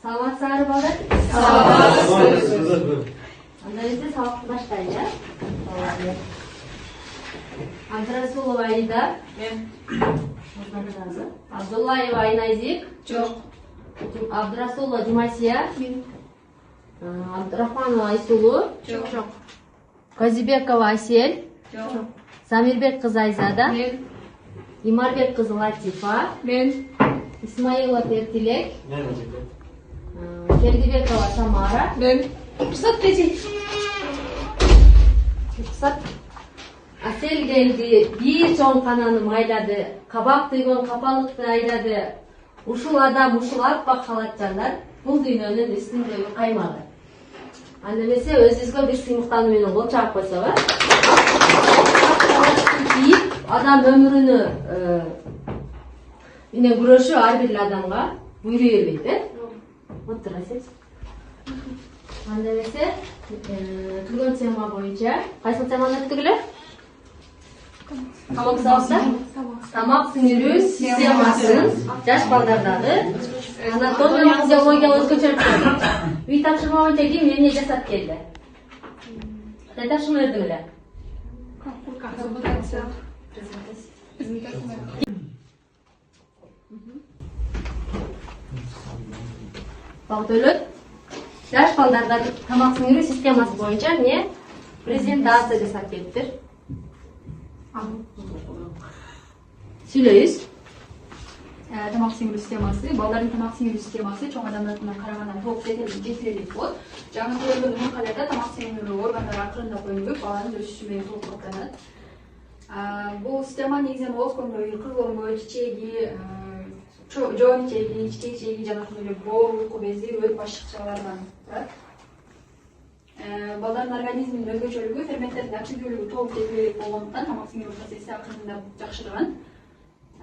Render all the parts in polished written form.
Саламатсыздар балдар? Саламатсыз. Анда бізде сабақты баштайлы. Абдрасулова Аида. Мен. Абдуллаева Айназик. Жоқ. Абдрасулова Димасия. Мен. Абдрахманова Айсулу. Жоқ. Казибекова Асель. Жоқ. Замирбек кызы Айзада. Мен. Имарбек кызы Латифа. Мен. Исмаилова Пердилек. Кердибекова Самара. Мен. Рұқсат десе. Рұқсат. Асел келди, бир чоң кананы майлады, кабак тыйгон капалыкты айдады. Ушул адам ушул аппак халатчандар бул дүйнөнүн үстүндөгү каймагы. Анда эмесе өзүбүзгө бир сыймыктануу менен кол чаап койсок, кийип адам өмүрүнө менен күрөшүү ар бир адамга буйруй бербейт, Отур Асел. Анда эмесе түгөн тема боюнча кайсыл теманы өттүгүлө? Тамак сиңирүү системасын жаш балдардагы анатомия физиология өзгөчөлүктөр. Үй тапшырма боюнча ким эмне жасап келди? Кандай тапшырма бердиң эле? Багдөлөт жаш балдардагы тамак сиңирүү системасы боюнча эмне презентация жасап келиптир. Сүйлөйүз. Тамак сиңирүү системасы, балдардын тамак сиңирүү системасы чоң адамдардан карагандан толук жетилип болот. Жаңы төрөлгөн умурткаларда тамак сиңирүү органдары акырындап өнүгүп, баланын өсүшү менен толук токтонот. Бул система негизинен ооскондой кызыл өңгө, чечеги, жоон ичеги, ички ичеги жана ошондой эле боор, уйку бези, өт башчыкчалардан турат. Балдардын организминин өзгөчөлүгү, ферменттердин активдүүлүгү толук жетилип болгондуктан тамак сиңирүү процесси акырындап жакшырган.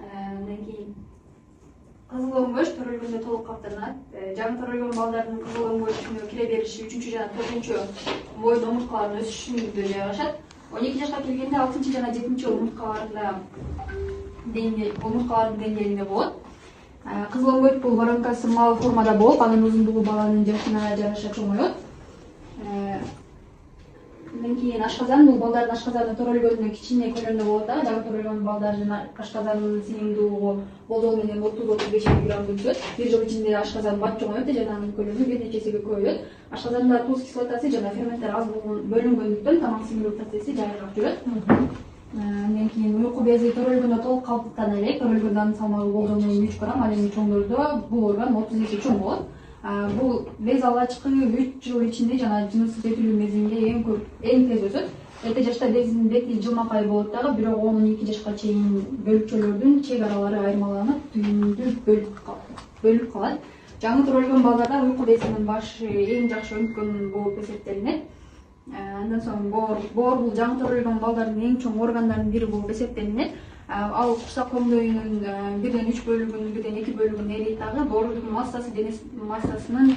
Андан кийин кызыл өңгөч төрөлгөндө толук каптырылат. Жаңы төрөлгөн балдардын кызыл өңгөчүнө кире бериши 3 жана 4 мойын омурткаларынын өсүшүндө жайгашат. 12 жашка келгенде 6 жана 7 омурткалардын деңгээлинде болот. Кызыл өңгөч бул воронкасымал формада болуп, анын узундугу баланын жашына жараша чоңойот. Андан кийин ашказан, бул балдардын ашказаны төрөлгөндө кичине көлөмдө болот, жаңы төрөлгөн балдардын ашказанынын сыйымдуулугу болжол менен 30-35 грамм өсөт. Бир жыл ичинде ашказан бат чоңойот жана анын көлөмү бир нече эсеге көбөйөт. Ашказанда туз кислотасы жана ферменттер аз бөлүнгөндүктөн тамак сиңирүү процесси жайыраак жүрөт. Андан кийин уйку бези төрөлгөндө толук калыптана элек, төрөлгөндө анын салмагы болжол менен 3 грамм, ал эми чоңдордо бул орган 30 эсе чоң болот. Бул без алгачкы 3 жыл ичинде жана жыныстык жетилүү мезгилинде эң тез өсөт. Эрте жашта бездин бети жылмакай болот дагы, бирок 10-12 жашка чейин бөлүкчөлөрдүн чек аралары айырмаланып, түйүндү бөлүп калат. Жаңы төрөлгөн балдарда уйку безинин башы эң жакшы өнүккөн болуп эсептелинет. Андан соң боор бул жаңы төрөлгөн балдардын эң чоң органдарынын бири болуп эсептелинет. Ал курсак көмдөйүнүн 1/3 бөлүгүн, 1/2 бөлүгүн ээлейт дагы. Боордун массасы дене массасынын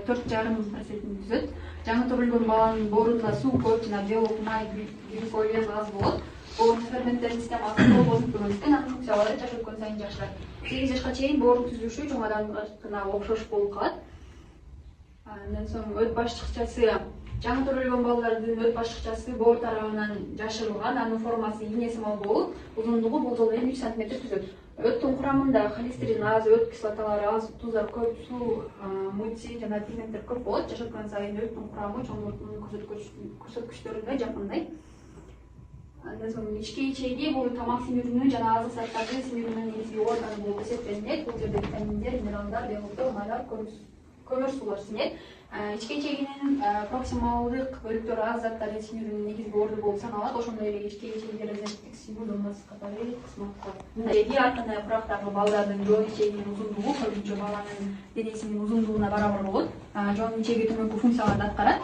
4,5%-ин түзөт. Жаңы төрөлгөн баланын боорунда суу көп жана белок, май, глюкоза аз болот. Боордун ферменттердин системасы толук өнүккөндүктөн анын функциялары жаш өткөн сайын жакшырат. 8 жашка чейин боордун түзүлүшү чоң адамдарга окшош болуп калат. Андан соң өт башчыкчасы, жаңы төрөлгөн балдардын өт башчыкчасы боор тарабынан жашырылган, анын формасы ийнесимал болуп, узундугу болжол менен 3 см түзөт. Өттүн курамында холестерин аз, өт кислоталары аз, туздар көп, суу, мультин жана пигменттер көп болот. Жаш өткөн сайын өттүн курамы чоңдуктун көрсөткүчтөрүнө жакындай. Андан соң ички ичеги бул тамак сиңирүүнү жана азык заттарды сиңирүүнүн негизги органы болуп эсептелинет. Бул жерде витаминдер, минералдар, белоктор, майлар, көмүр суулар сиңет. Ички ичегинин проксималдык бөлүктөрү аз заттарды сиңирүүнүн негизги орду болуп саналат. Ошондой эле ички ичеги резервдик симулдумас катары кызмат. Ичеги ар кандай курактагы балдардын жоон ичегинин узундугу көбүнчө баланын денесинин узундугуна барабар болот. Жоон ичеги төмөнкү функцияларды аткарат.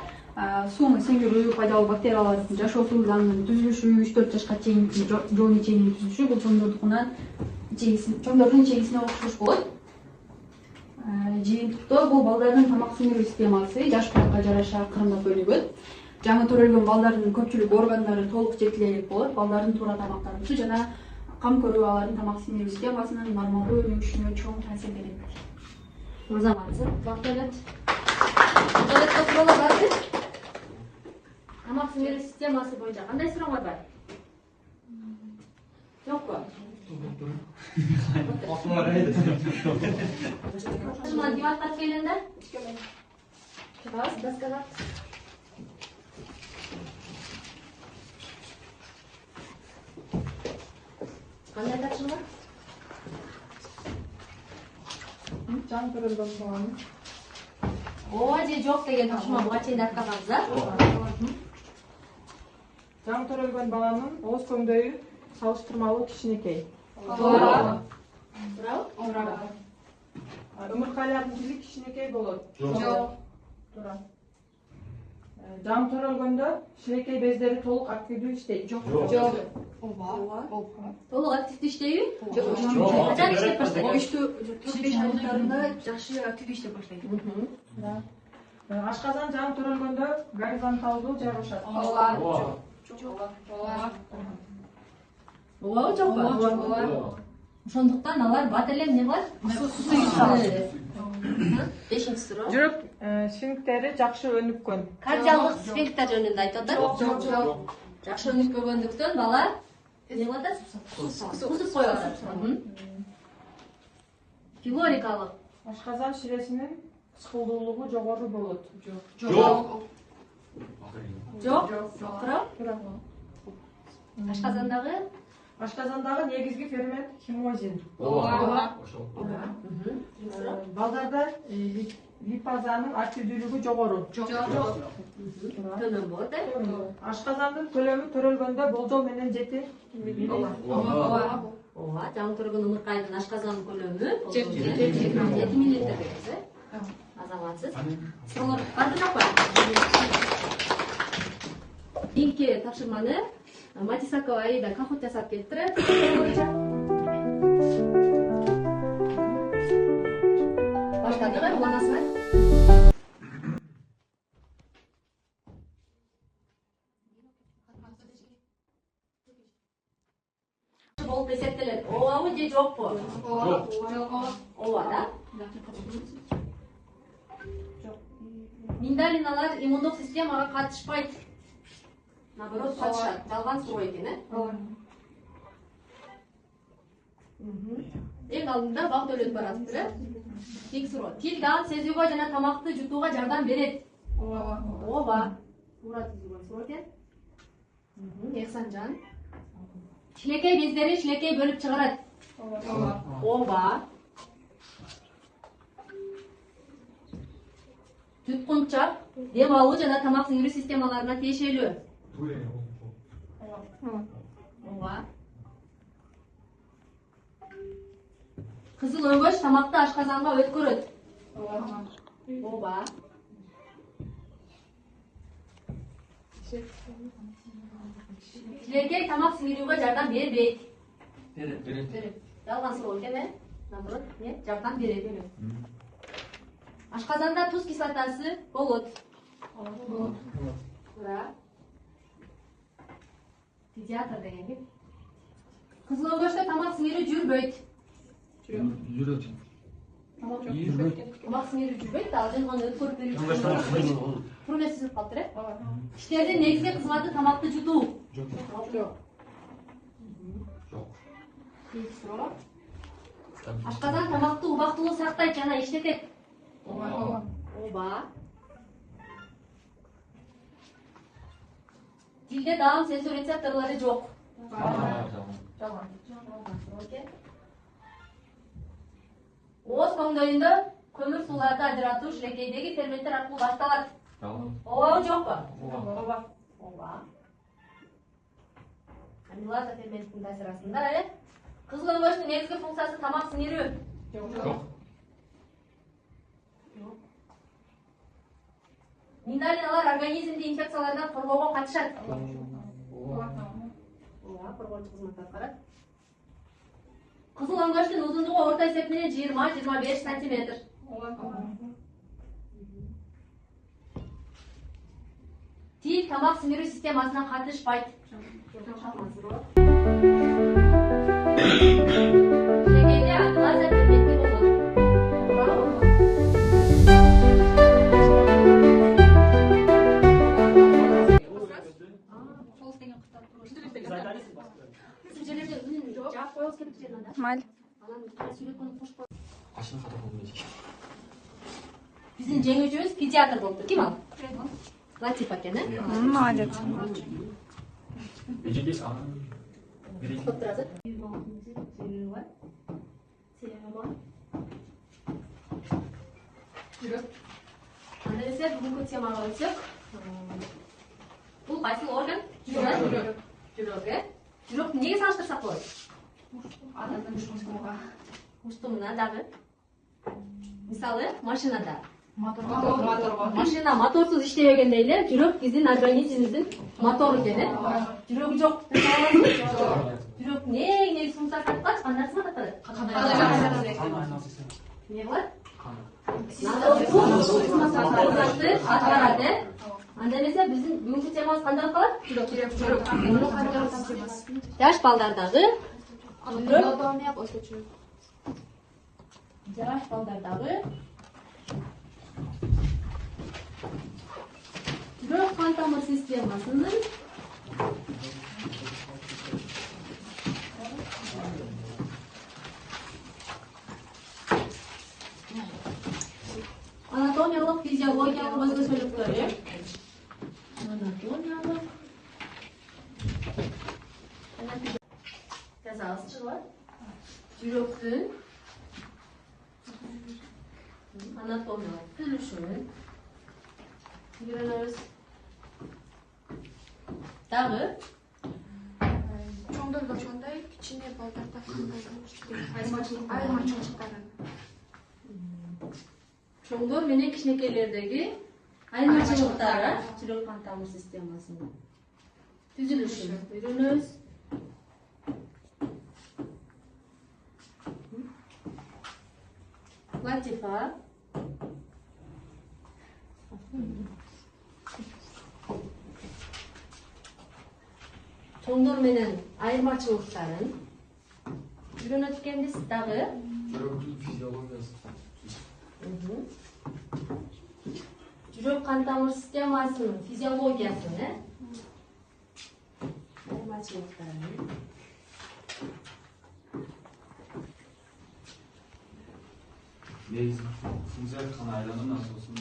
Сууну сиңирүү, пайдалуу бактериялардын жашоосунун түзүлүшү, 3-4 жашка чейин жоон ичегинин түзүлүшү бул чоңдордун ичегисине окшош болот. Жыйынтыкта бул балдардын тамак сиңирүү системасы жаш балга жараша акырындап өнүгөт. Жаңы төрөлгөн балдардын көпчүлүк органдары толук жетиле элек болот. Балдардын туура тамактануусу жана кам көрүү алардын тамак сиңирүү системасынын нормалдуу өнүгүшүнө чоң таасир берет. Azamatsın. Bakdölet. Bakdölet kontrola bardı. Tamақ сіңіру системасы бойынша қандай сұрақтар бар? Жоқ па? Шыман диватқа келіңдер? Раз, доскаға. Қандай тапшырма? Жан көрілген баланы. Ооба же жоқ деген тапшырма буга чейин атканбыз, а? Жан төрөлгөн баланын ооз көңдөйү салыштырмалуу кичинекей. Браво. Ымыркайлардын тили кичинекей болот. Жоқ. Туура. Жан төрөлгөндө шилекей бездери толук активдүү иштейт. Жоқ. Толук активдүү иштейби? Качан иштеп баштайт? 4-5 айлыктарында жакшы активдүү иштеп баштайт. Ашказан жан төрөлгөндө горизонталдуу жайгашат. Ооба, жокпу? Ошондуктан алар бат эле эмне кылат? Суу ичет. Бешинчи суроо. Жүрөк сфинктери жакшы өнүккөн. Кардиалдык сфинктер жөнүндө айтып атат. Жок. Жакшы өнүкпөгөндүктөн бала эмне кылат? Кусуп коюп атат. Пилорикалык. Ашказан ширесинин кычкылдуулугу жогору болот. Жок. Туура. Ашказандагы негизги фермент химозин. Ооба. Балдарда липазанын активдүүлүгү жогору. Төмөн болот, Ашказандын көлөмү төрөлгөндө болжол менен 7 Ооба, жан төргөн ымыркайдын ашказанын көлөмү 7 мл дегенсиз, Азаматсыз. Суроолор барбы жокпу? Кийинки тапшырманы Матисакова Аида Кахут жасап келиптир. Баштадык, уланасызбы? Болуп эсептелет. Ообабы же жокпу? Ооба да? Миндалиналар иммундук системага катышпайт. Наоборот, катышат. Жалган суроо экен, Эң алдында Багдөлөт баратыптыр, Тик суроо. Тил даан сезүүгө жана тамакты жутууга жардам берет. Ооба. Туура түзүлгөн суроо экен. Эхсанжан. Шилекей бездери шилекей бөлүп чыгарат. Ооба. Туткунчак дем алуу жана тамак сиңирүү системаларына тиешелүү. Ооба. Кызыл өгөч тамакты ашказанга өткөрөт. Ооба. Шилекей тамак сиңирүүгө жардам бербейт. Берет. Жалган суроо экен, Наоборот, жардам берет. Ашказанда туз кислотасы болот. Туура. Педиатр дегенби. Кызыл өгөчтө тамак сиңирүү жүрбөйт. Жүрөт. Тамак сиңирүү жүрбөйт, ал жана өткөрүп берүү. Пурме сизип калыптыр, Иштердин негизги кызматы тамакты жутуу. Жок. Ашказан тамакты убактылуу сактайт жана иштетет. Ооба. Тилде даам сезүү рецепторлору жок. Ооз көңдөйүндө көмүр сууларды ажыратуу шилекейдеги ферменттер аркылуу башталат. Ообабы жокпу? Ооба. Амилаза ферменттин таасири астында, Кызыл өгөчтүн негизги функциясы тамак сиңирүү. Жок. Миндалиналар организмди инфекциялардан коргоого катышат. Ооба, коргоочу кызмат аткарат. Кызыл өңгөчтүн узундугу орто эсеп менен 20-25 сантиметр. Тил тамак сиңирүү системасына катышпайт. Шилекейде амилаза ферменти болот. Ашына хата болмайды. Биздин жеңүүчүбүз педиатр болуптур. Ким ал? Латиф экен, э? Молодец. Ежелес Топ турасыз. Анда эсе бүгүнкү темага өтсөк, бул кайсы орган? Жүрөк. Жүрөк, э? Жүрөктү неге салыштырсак болот? Адамдын ушунга Уштумуна дагы. Мисалы, машинада. моторго. Машина моторсуз иштебегенде эле жүрөк биздин организмибиздин мотору экен, э? Жүрөгү жок. Жүрөк неге сумсар каткач, кандай кызмат атат? Не кылат? Атарат. Анда эмесе биздин бүгүнкү темабыз кандай болуп калат? Жүрөк. Жаш балдардагы жаш балдардагы жүрөк кан тамыр системасынын анатомиялык, физиологиялык өзгөчөлүктөрү. Анатомиялык. Жазабызчы. Жүрөктүн анатомиялык түзүлүшүн үйрөнөбүз. Дагы Чоңдордо ошондой, кичине балдарда айырмачылыктарын. чоңдор менен кичинекейлердеги айырмачылыктары жүрөк кан тамыр системасынын түзүлүшүн үйрөнөбүз. Латифа чоңдор менен айырмачылыктарын үйрөнөт экенбиз. Дагы Жүрөктүн физиологиясы. жүрөк кан тамыр системасынын физиологиясын, айырмачылыктарын Негизи функция кана айланып, сосын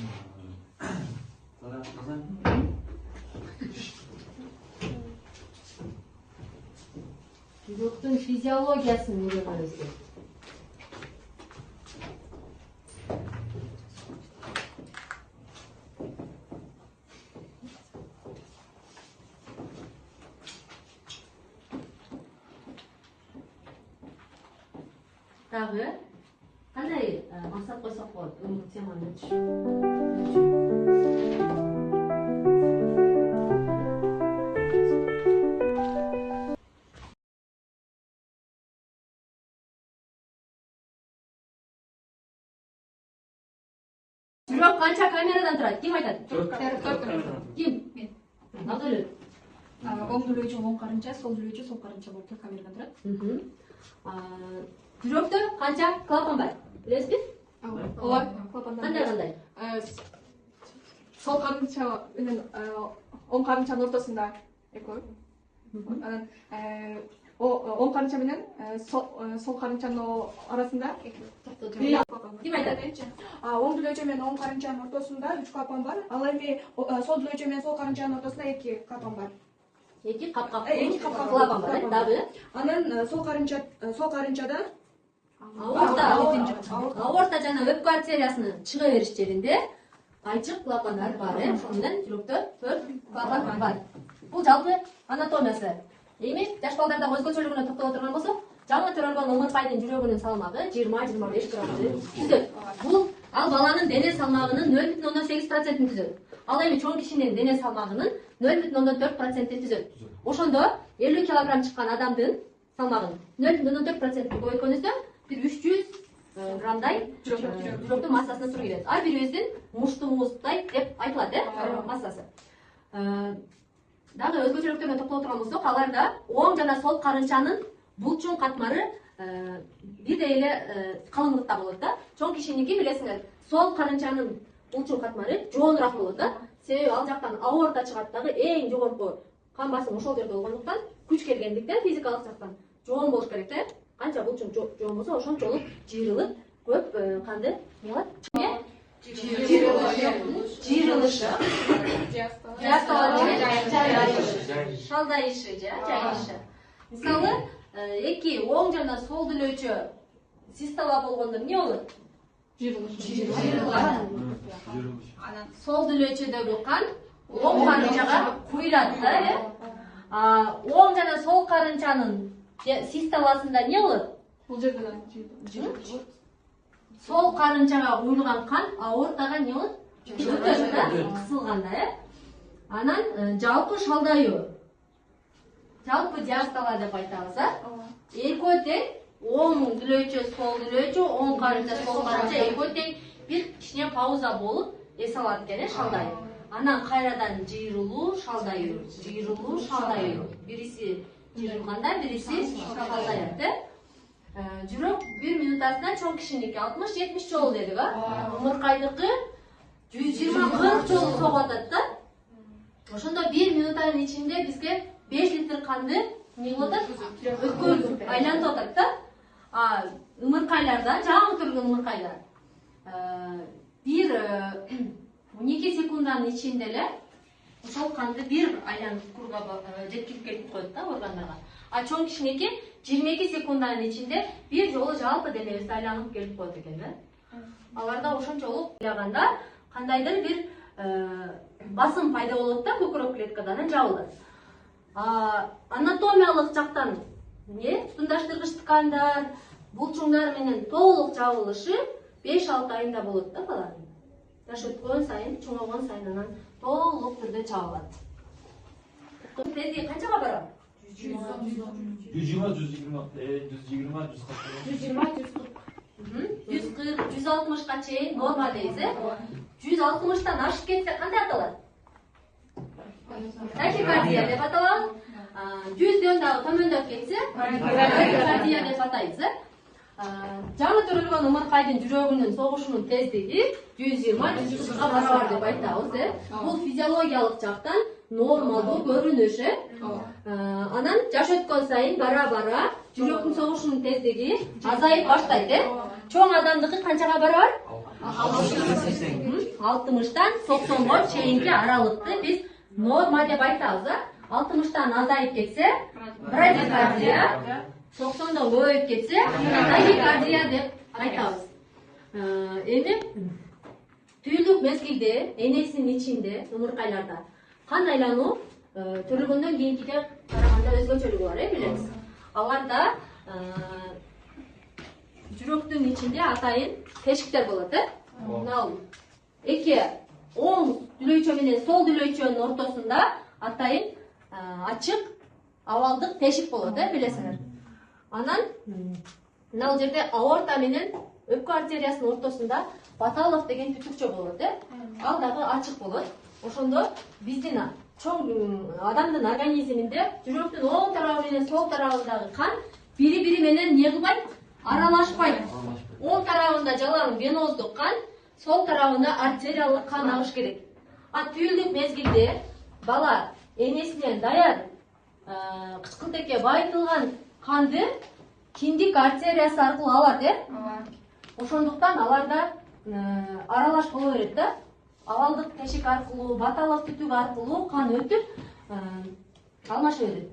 жүрөктүн физиологиясын үйрөнөбүз. Дагы кандай максат койсок болот бүгүнкү теманы өтүш? Жүрөк канча камерадан турат? Ким айтат? Ким? Абдулет. Оң дүлөөчү оң карынча, сол дүлөөчү сол карынча болуп 4 камерадан турат. Жүрөктө канча клапан бар? Билесизби? Ооба, Кандай? Сол карынча менен оң карынчанын ортосунда экөө. Анан оң карынча менен сол карынчанын арасында Ким айтат? оң дүлөөчө менен оң карынчанын ортосунда 3 клапан бар. Ал эми сол дүлөөчө менен сол карынчанын ортосунда 2 клапан бар. Эки капкак клапан бар, дагы. Анан сол карынчада Аорта жана өпкө артериясынын чыга бериш жеринде айчык клапандар бар, ошол менен жүрөктө 4 клапан бар. Бул жалпы анатомиясы. Эми жаш балдардагы өзгөчөлүгүнө токтоло турган болсок, жаңы төрөлгөн омуртпайдын жүрөгүнүн салмагы 20-25 граммды түзөт. Бул ал баланын дене салмагынын 0,8%-ин түзөт. Ал эми чоң кишинин дене салмагынын 0,4%-ин түзөт. Ошондо 50 килограмм чыккан адамдын салмагын 0,4%-ин көбөйткөнүздө бир 300 граммдай жүрөктүн массасына туура келет. Ар бирибиздин муштумуздай деп айтылат, массасы. Дагы өзгөчөлүктөрүнө токтоло турган болсок, аларда оң жана сол карынчанын булчуң катмары бирдей эле калыңдыкта болот да. Чоң кишиники билесиңер, сол карынчанын булчуң катмары жоонураак болот да. Себеби ал жактан аорта чыгат дагы эң жогорку кан басымы ошол жерде болгондуктан, күч келгендиктен физикалык жактан жоон болуш керек да. Канча булчуң жоон болсо ошончолук жыйрылып көп кандай не болот? Жыйрылышы. Шалдайышы же, жайышы. Мисалы, эки оң жана сол дүлөөчө систола болгондо эмне болот? Жыйрылган. Сол дүлөөчөдөгү кан оң карынчага куйулат да, оң жана сол карынчанын систоласында не болот? Бул жерден Сол карынчага куйулган кан аортага не болот? Өтөт да, кысылганда, Анан жалпы шалдайуу. Жалпы диастола деп айтабыз, экөө тең, оң дүлөөчө, сол дүлөөчө, оң карынча, сол карынча экөө тең бир кичине пауза болуп эс алат экен, шалдайуу. Анан кайрадан жыйрылуу, шалдайуу, жыйрылуу, шалдайуу. Бириси жыйрылганда, бириси шалдаят, Жүрөк 1 минутасына чоң кишиники 60-70 жолу дедик, ымыркайдыкы 120-40 жолу согуп атат да. Ошондо 1 минуттан ичинде бизге 5 литр канды не болот? Өткөрүп айланып атат да. Ымыркайларда, жаңы көргөн ымыркайлар. 1-12 секунданын ичинде эле ошол канды бир айланып курга жеткирип кетип коет да органдарга. Чоң кишинеки 22 секунданын ичинде бир жолу жалпы денебизде айланып келип коет экен да. Аларда ошончолук айлaganda кандайдыр бир басым пайда болот да көкүрөк клеткадан жабылат. Анатомиялык жактан тутумдаштыргыч ткандар, булчуңдар менен толук жабылышы 5-6 айында болот да баланын. Жаш өткөн сайын, чоңойгон сайын анан толук түрдө жабылат. Тездиги канчага барат? 120, 140. 140-160га чейин норма дейбиз, 160-тан ашып кетсе кандай аталат? Тахикардия деп аталат. 100дөн дагы төмөндөп кетсе, тахикардия деп атайбыз. Жаңы төрөлгөн ымыркайдын жүрөгүнүн согушунун тездиги 120-140га барабар деп айтабыз. Бул физиологиялык жактан нормалдуу көрүнүш. Анан жаш өткөн сайын бара-бара жүрөктүн согушунун тездиги азайып баштайт. Чоң адамдыкы канчага барабар? 60-тан 90га чейинки аралыкты биз норма деп айтабыз. 60-тан азайып кетсе, брадикардия, 90дан көбөйүп кетсе, тахикардия деп айтабыз. Эми түйүлдүк мезгилде энесинин ичинде ымыркайларда кан айлануу төрөлгөндөн кийинкиге караганда өзгөчөлүгү бар, билебиз. Аларда жүрөктүн ичинде атайын тешиктер болот, Мына эки оң дүлөөчө менен сол дүлөөчөнүн ортосунда атайын ачык абалдык тешик болот, билесиңер. Анан мына жерде аорта менен өпкө артериясынын ортосунда Баталов деген түтүкчө болот, Ал дагы ачык болот. Ошондо биздин чоң адамдын организминде жүрөктүн оң тарабы менен сол тарабындагы кан бири-бири менен не кылбайт? Аралашпайт. Оң тарабында жалаң веноздук кан, сол тарабында артериялык кан агыш керек. Түйүлдүк мезгилде бала энесинен даяр кычкылтекке байытылган канды киндик артериясы аркылуу алат, Ошондуктан аларда аралаш боло берет да. Абалдык тешик аркылуу, Баталов түтүк аркылуу кан өтүп алмаша берет.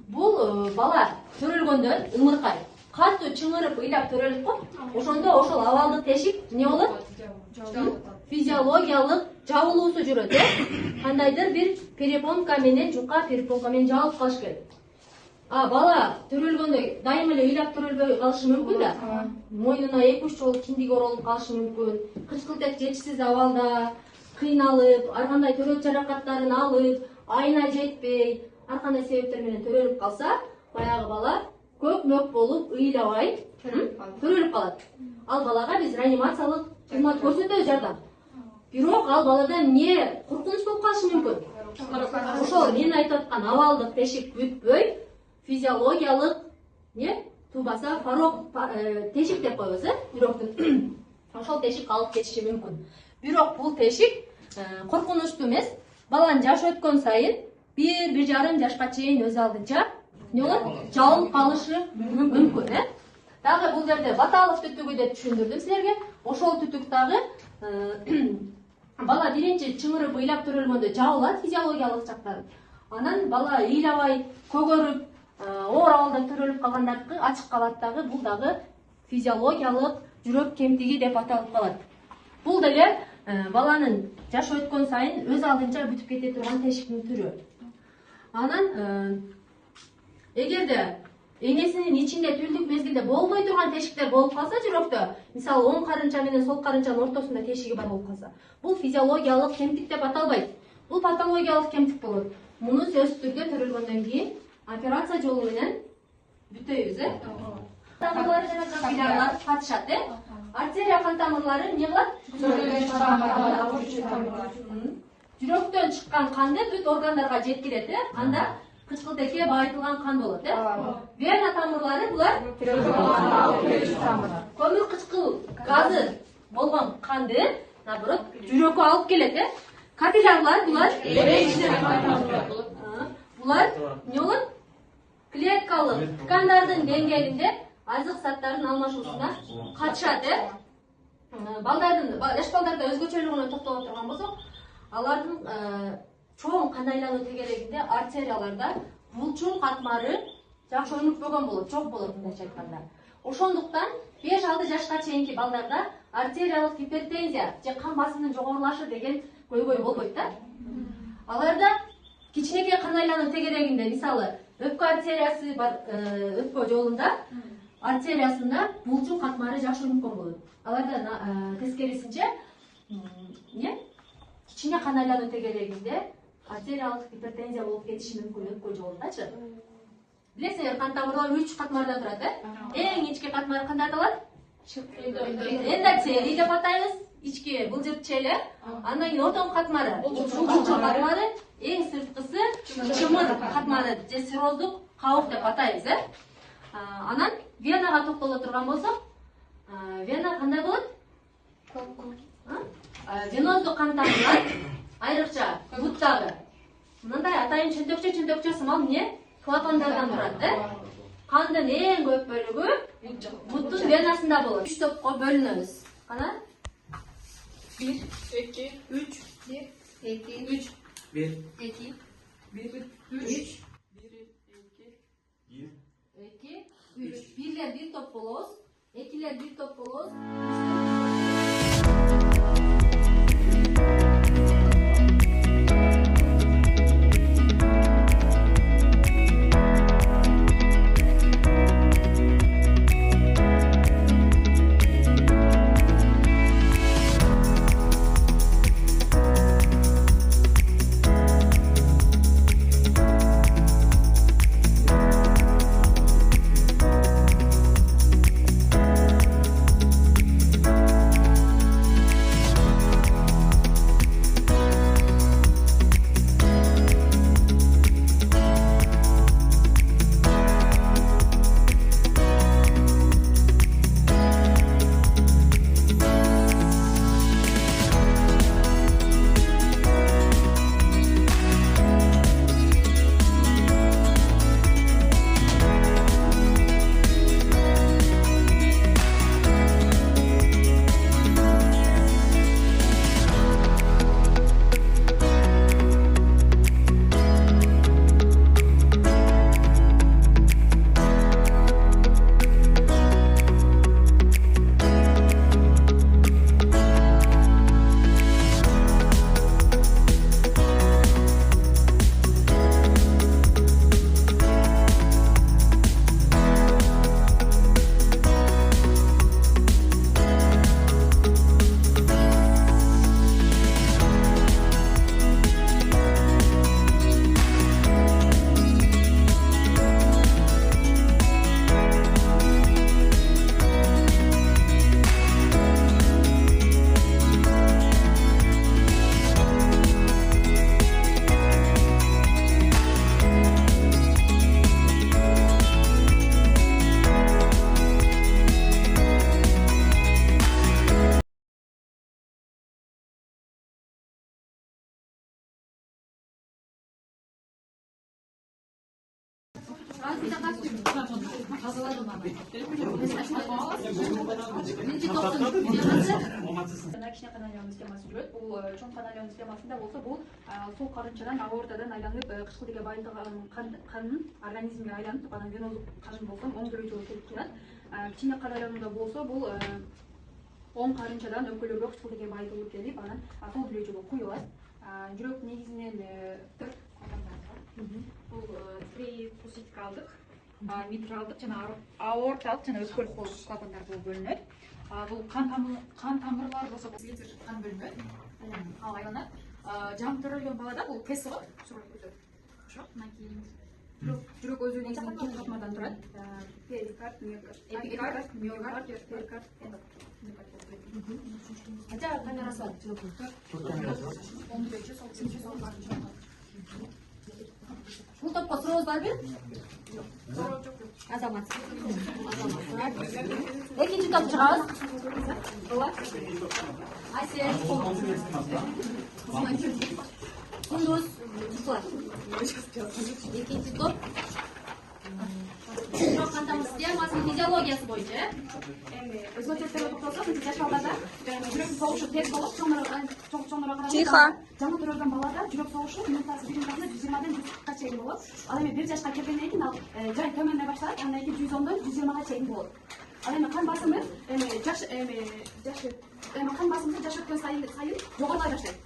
Бул бала төрөлгөндөн ымыркай катуу чыңырып ыйлап төрөлүп го. Ошондо ошол абалдык тешик не болот? Физиологиялык жабылуусу жүрөт, Кандайдыр бир перепонка менен, жука перепонка менен жабылып калыш керек. Бала төрөлгөндө дайым эле ыйлап төрөлбөй калышы мүмкүн да. Мойнуна 2-3 жолу киндик оролуп калышы мүмкүн. Кычкылтек жетишсиз абалда кыйналып, ар кандай төрөт жаракаттарын алып, айына жетпей, ар кандай себептер менен төрөлүп калса, баягы бала көк-мөк болуп ыйлабай төрөлүп калат. Ал балага биз реанимациялык кызмат көрсөтөбүз, жардам. Бирок ал балада эмне коркунуч болуп калышы мүмкүн? Ошол мен айтып аткан абалдык тешик бүтпөй, физиологиялык тубаса порог тешик деп коебуз, жүрөктүн. Ошол тешик алып кетиши мүмкүн. Бирок бул тешик коркунучтуу эмес. Баланын жашы өткөн сайын 1-1,5 жашка чейин өз алдынча не болот? Жабылып калышы мүмкүн, Дагы бул жерде баталык түтүгү деп түшүндүрдүм силерге. Ошол түтүк дагы бала биринчи чыңырып ыйлап төрөлгөндө жабылат физиологиялык жактан. Анан бала ыйлабай, көгөрүп, оор абалда төрөлүп калгандардыкы ачык калат дагы. Бул дагы физиологиялык жүрөк кемтиги деп аталып калат. Бул деле баланын жаш өткөн сайын өз алдынча бүтүп кете турган тешиктин түрү. Анан эгерде энесинин ичинде түлдүк мезгилде болбой турган тешиктер болуп калса жүрөктө, мисалы оң карынча менен сол карынчанын ортосунда тешиги бар болуп калса, бул физиологиялык кемтик деп аталбайт. Бул патологиялык кемтик болот. Муну сөзсүз түрдө төрөлгөндөн кийин операция жолу менен бүтөйбүз, тамырлар жана капиллярлар катышат, артерия кан тамырлары эмне кылат? Жүрөктөн чыккан канды бүт органдарга жеткирет, анда кычкылтекке байытылган кан болот, Вена тамырлары булар көмүр кычкыл газы болгон канды, наоборот, жүрөккө алып келет, Капиллярлар булар булар эмне болот? Клеткалык ткандардын деңгээлинде азык заттардын алмашуусуна катышат, Балдардын, жаш балдарда өзгөчөлүгүнө токтоло турган болсок, алардын чоң кан айлануу тегерегинде артерияларда булчуң катмары жакшы өнүкпөгөн болот, жок болот мындайча айтканда. Ошондуктан 5-6 жашка чейинки балдарда артериялык гипертензия же кан басымынын жогорулашы деген көйгөй болбойт да. Аларда кичинекей кан айлануу тегерегинде, мисалы, өпкө артериясы бар, өпкө жолунда артериясында булчуң катмары жакшы өнүккөн болот. Аларда тескерисинче кичине кан айлануу тегерегинде артериялык гипертензия болуп кетиши мүмкүн өпкө жолундачы. Билесиңер, кан тамырлар 3 катмардан турат, Эң ички катмары кандай аталат? Эндотелий деп атайбыз. Ички былжырчеле. Андан кийин ортоң катмары булчуң катмары, эң сырткысы чымыр катмары же цирроздук кабык деп атайбыз, Анан венага токтоло турган болсок, вена кандай болот? Веноздук кан тамырлар айрыкча буттагы мындай атайын чөнтөкчө сымал эмне? Клапандардан турат, Кандын эң көп бөлүгү буттун венасында болот. 3 топко бөлүнөбүз. Кана? 1, 2, 3, 1, 2, 3, 1, 2, 1, 3, 1, 2, 3. Бирлер бир топ болобуз, экилер бир топ болобуз. Кичине каналиянын системасы жүрөт. Бул чоң каналиянын системасында болсо бул сол карынчадан аортадан айланып кычкылтыгга байытылган кандын организмге айланып анан веноздук кажын болсо оң жүрөкчөгө келип калат. Кичине каналиянда болсо бул оң карынчадан өкпөлөргө кычкылтыгга байытылып келип анан сол жүрөкчөгө куюлат. Жүрөк негизинен бул трикутикалдык, митралдык жана аорталык жана өкпөл клапандар болуп бөлүнөт. Бул кан тамырлар болсо литр кан бөлүнөт. Ал айланат. Жан төрөлгөн балада бул тест болот. Ошо. Анан кийин жүрөк өзү негизинен 2 катмардан турат. Перикард, миокард, миокард, перикард, эндокард. Ача камерасы бар жүрөктүн. Оң жүрөкчө, сол жүрөкчө, сол карынча. Бул топко сурооңуз барбы? Азамат. Экинчи топ чыгабыз. Айсел. Кундуз. Экинчи топ. Кан тамыр системасынын физиологиясы боюнча. Өзгөчөлүктөргө токтолсок, жаш балдарда жүрөк согушу тез болуп, чоңураак караганда жаңы төрөлгөн балада жүрөк согушу минутасы 120-дан 140-ка чейин болот. Ал эми 1 жашка келгенден кийин ал жай төмөндөй баштайт, андан кийин 110-дон 120-га чейин болот. Ал эми кан басымы кан басымы жаш өткөн сайын жогорулай баштайт.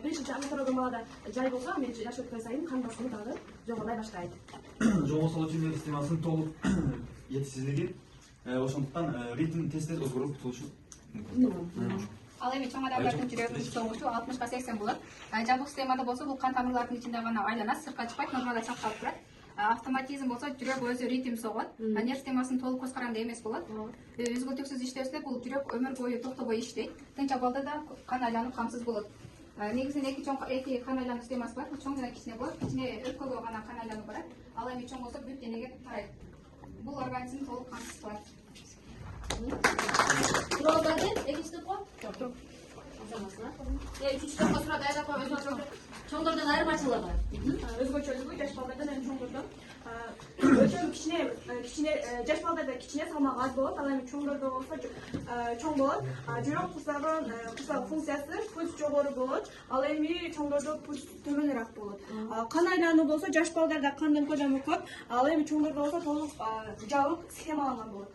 Биринчи жаңы төрөлгөн балада жай болсо, эми жаш өткөн сайын кан басымы дагы жогорулай баштайт. Жол салуучунун системасынын толук жетишсиздиги ошондуктан ритм тез өзгөрүп кутулушу мүмкүн. Ал эми чоң адамдардын жүрөгүнүн согушу 60-80 болот. Жабык системада болсо бул кан тамырлардын ичинде гана айланат, сыртка чыкпайт, нормалда сакталып турат. Автоматизм болсо жүрөк өзү ритм согот. Нерв системасынын толук көз каранды эмес болот. Үзгүлтүксүз иштесе бул жүрөк өмүр бою токтобой иштейт. Тынч абалда да кан айланып камсыз болот. Негизинен эки кан айлануу системасы бар. Чоң жана кичине болот. Кичине өпкөгө гана кан айланып барат. Ал эми чоң болсо бүт денеге тарайт. Бул организм толук камсыз кылат. Суроо барбы? Экинчи топко? Жок. Үчүнчү топко суроо даярдап коебуз. Чоңдордон айырмачылыгы. Өзгөчөлүгү жаш балдардан эми чоңдордон өчө кичине жаш балдарда кичине салмак аз болот, ал эми чоңдордо болсо чоң болот. Жүрөк кусак функциясы пульс жогору болот, ал эми чоңдордо пульс төмөнүрөөк болот. Кан айлануу болсо жаш балдарда кандын көлөмү көп, ал эми чоңдордо болсо толук жабык схемаланган болот.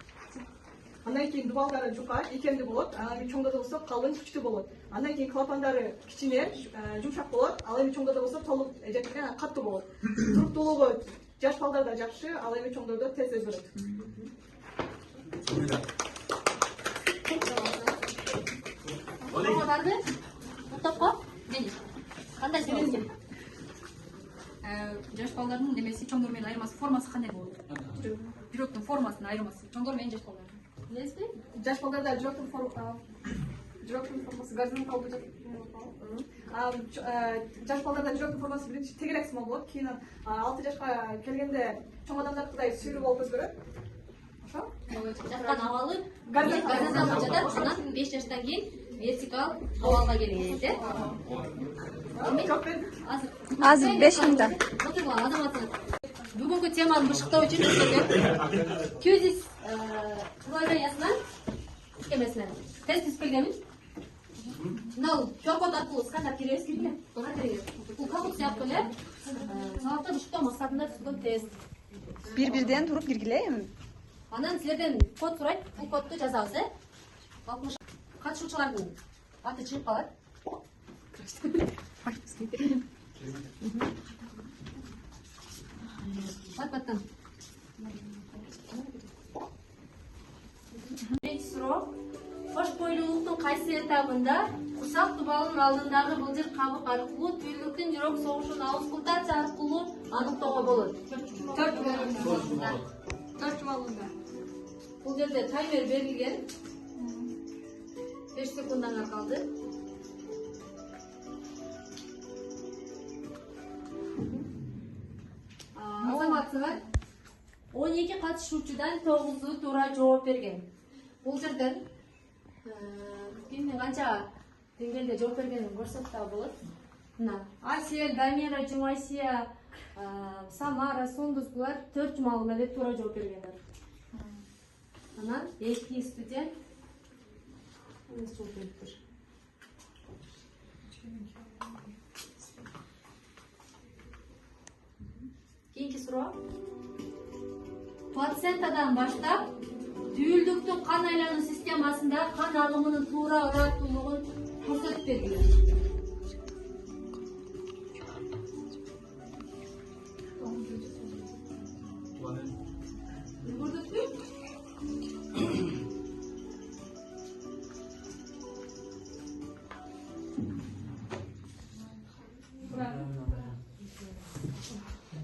Андан кийин дубалдары жука, икемдүү болот, анан кийин чоңдордо болсо калың, күчтүү болот. Андан кийин клапандары кичине, жумшак болот, ал эми чоңдордо болсо толук жетилген катуу болот. Туруктуулугу жаш балдарда жакшы, ал эми чоңдордо тез өзгөрөт. Суроо барбы? Бул топко? Кандай суроо? Жаш балдардын немеси чоңдор менен айырмасы, формасы кандай болот? Жүрөктүн формасынын айырмасы чоңдор менен жаш балдар. Билесизби? Жаш балдарда жүрөктүн формасы горизонталдуу жаш балдарда жүрөктүн формасы биринчи тегерек сымал болот, кийин 6 жашка келгенде чоң адамдардыкыдай сүйрүү болуп өзгөрөт. Ошо? Жаткан абалы горизонталдуу жатат, анан 5 жаштан кийин вертикал абалга келет, э? Азыр 5 минутта. Бүгүнкү теманы бышыктоо үчүн Кюзис приложениясынан эмесинен тест түзүп келгенмин. Мынау QR-код аркылуу скандап киребиз, киргиле. Туура киребиз. Бул кабык сыяктуу эле. Сабакта бышыктоо максатында түзүлгөн тест. Бир-бирден туруп киргиле эми. Анан силерден код сурайт. Бул кодду жазабыз, э? Катышуучулардын аты чыгып калат. Пат-паттан. Биринчи суроо. Кош бойлуулуктун кайсы этабында курсак тубалынын алдындагы былжыр кабык аркылуу түйүлдүктүн жүрөк согушунун аускультация аркылуу аныктоого болот? 4 жумалында. Бул жерде таймер берилген. 5 секундаңар калды. Азаматсыңар 12 катышуучудан 9-у туура жооп берген. Бул жерден кимдин канча деңгээлде жооп бергенин көрсөк да болот. мына Асел, Дамира, Жумайсия, Самара, Сундус булар 4 жумалык эле туура жооп бергендер. Анан 2 студент эмес жооп бериптир. Кийинки суроо. Плацентадан баштап түйүлдүктүн кан айлануу системасында кан агымынын туура ыраттуулугун көрсөтүп бергиле. Үлгүрдүкпү?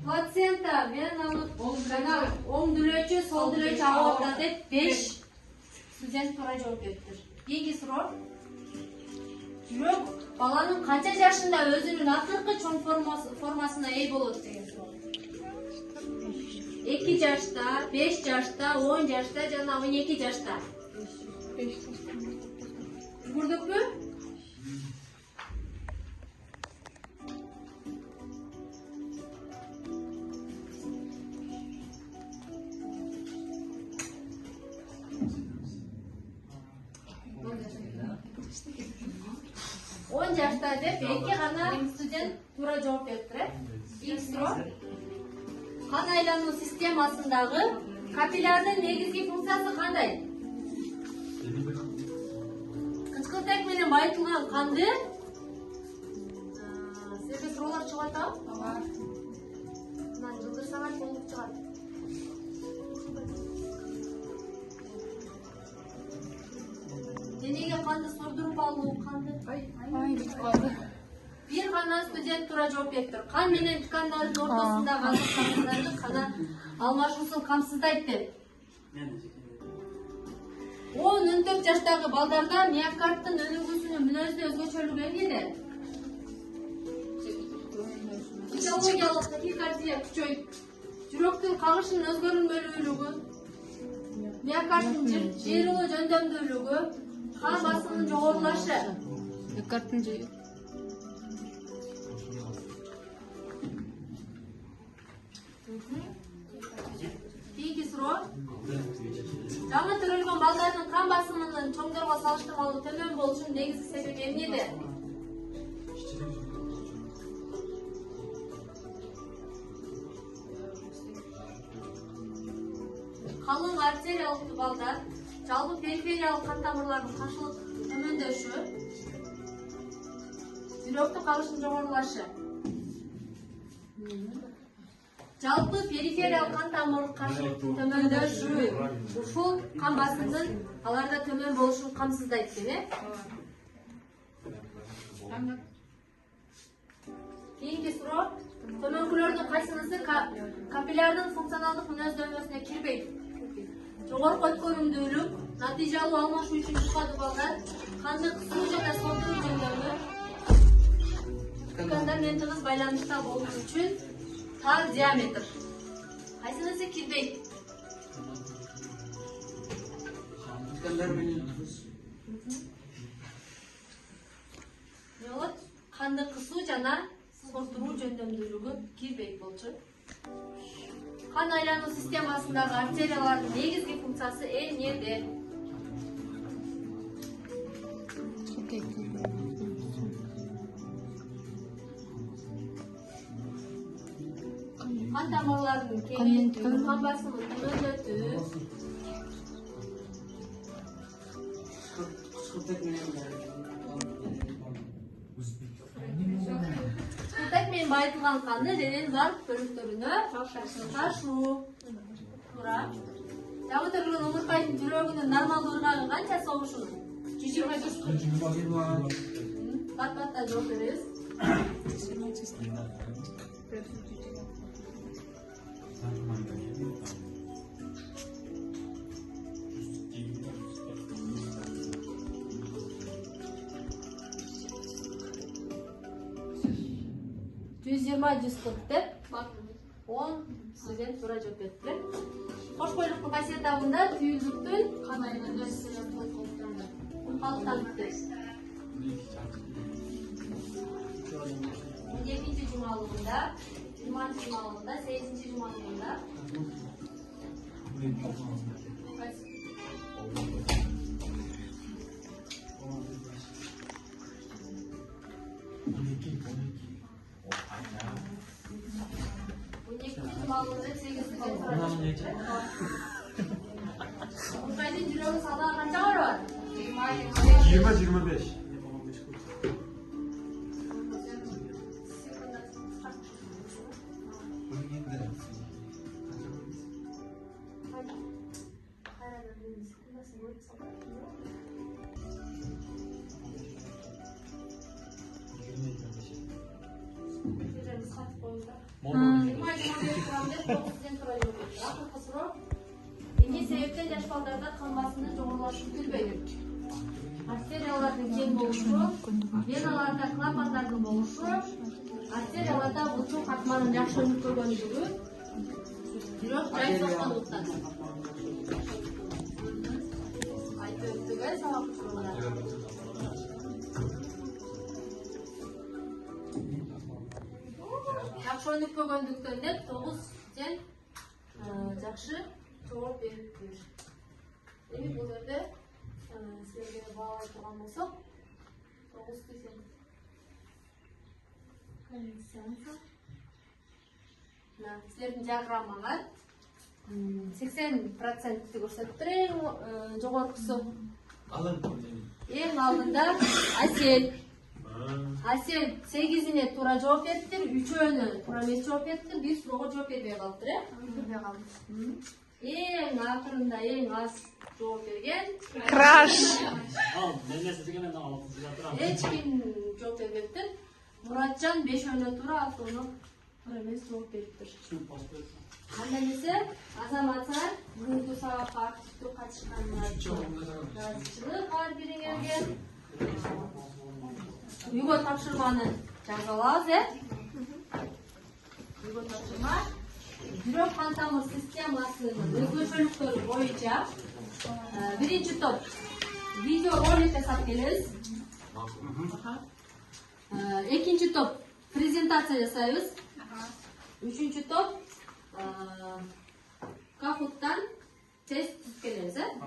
Плацента менен оң дүлөөчү, сол дүлөөчү агып атат деп 5 студент туура жооп бериптир. Кийинки суроо. Жүрөк баланын канча жашында өзүнүн акыркы чоң формасына ээ болот деген суроо. 2 жашта, 5 жашта, 10 жашта жана 12 жашта. Үлгүрдүкпү? Он жашта деп 2 гана студент туура жооп бериптир. Кийинки суроо. Кан айлануу системасындагы капиллярдын негизги функциясы кандай? Кычкылтек менен байытылган канды сизге суроолор чыгып атабы? Ооба. Мына жылдырсаңар толук чыгат. Денеге канды сордуруп алуу, канды бир гана студент туура жооп бериптир. Кан менен ткандардын ортосундагы азык кана алмашуусун камсыздайт деп. 10-14 жаштагы балдарда миокардтын өнүгүүсүнүн мүнөзү өзгөчөлүгү эмнеде? Физиологиялык тахикардия күчөйүп, жүрөктүн кагышынын өзгөрүлмөлүүлүгү, миокардтын жыйрылуу жөндөмдүүлүгү, кан басымынын жогорулашы. Миокардтын Кийинки суроо. Жаңы төрөлгөн балдардын кан басымынын чоңдорго салыштырмалуу төмөн болушунун негизги себеби эмнеде? Калың артериялык балдар, жалпы перифериялык кан тамырлардын кашылык төмөндөшү, жүрөктүн кагышынын жогорулашы. Жалпы перифериялык кан тамыр кашылыктын төмөндөшү ушул кан басымдын аларда төмөн болушун камсыздайт экен, Кийинки суроо. Төмөнкүлөрдүн кайсынысы капиллярдын функционалдык мүнөздөмөсүнө кирбейт? Жогорку өткөрүмдүүлүк, натыйжалуу алмашуу үчүн чыккан балдар, канды кысуу жана сордуруу жөндөмү, ткандар менен тыгыз байланышта болуу үчүн тар диаметр. Кайсынысы кирбейт? Не болот? Канды кысуу жана сордуруу жөндөмдүүлүгү кирбейт болчу. Кан айлануу системасындагы артериялардын негизги функциясы эмнеде? Кан тамырлардын кеңейтүү, кан басымын төмөндөтүү. Кычкылтек менен байытылган канды дененин бардык бөлүктөрүнө ташуу. Туура. Жаңы төрөлгөн омурткайдын жүрөгүнүн нормалдуу ыргагы канча согушун? 120. Бат-баттан жооп беребиз. деп 10 студент туура жооп бериптир. Кошкойлуктун касиетабында түйүлдүктүн кан айлануусу калыптанып. жумалыгында, 20 жумалыгында, 8 жумалыгында. Жумалыгында 8 Burkay'ın cirosu sabah kaça var? 20-25. Эмне себептен жаш балдарда кан басымдын жогорулашы күтүлбөйт? Артериялардын кең болушу, веналарда клапандардын болушу, артерияларда бутун катманын жакшы өнүккөнгүлүгү, бирок жай соктондуктан. Айтып өттүгө сабак учурунда. Жакшы өнүкпөгөндүктөн деп 9 жен жакшы жооп бериптир. Эми бул жерде силерге баалай турган болсок, 9 десем. Силердин диаграммага 80% көрсөтүптүр эң жогоркусу. Эң алдында Асель. Асель 8-ине туура жооп бериптир, 3-өөнө туура эмес жооп бериптир, бир суроого жооп бербей калыптыр, Бербей калды. Эң акырында эң аз жооп берген Краш. эч ким жооп бербептир. Муратжан 5-өөнө туура, 6-өөнө туура эмес жооп бериптир. Анда эмесе азаматчылар бүгүнкү сабакка активдүү катышканына ыраазычылык ар бириңерге. Үйгө тапшырманы жазып алабыз, Үйгө тапшырма. Бирок кан тамыр системасынын өзгөчөлүктөрү боюнча биринчи топ видео ролик жасап келебиз. Экинчи топ презентация жасайбыз. Үчүнчү топ Кахуттан тест түзүп келебиз,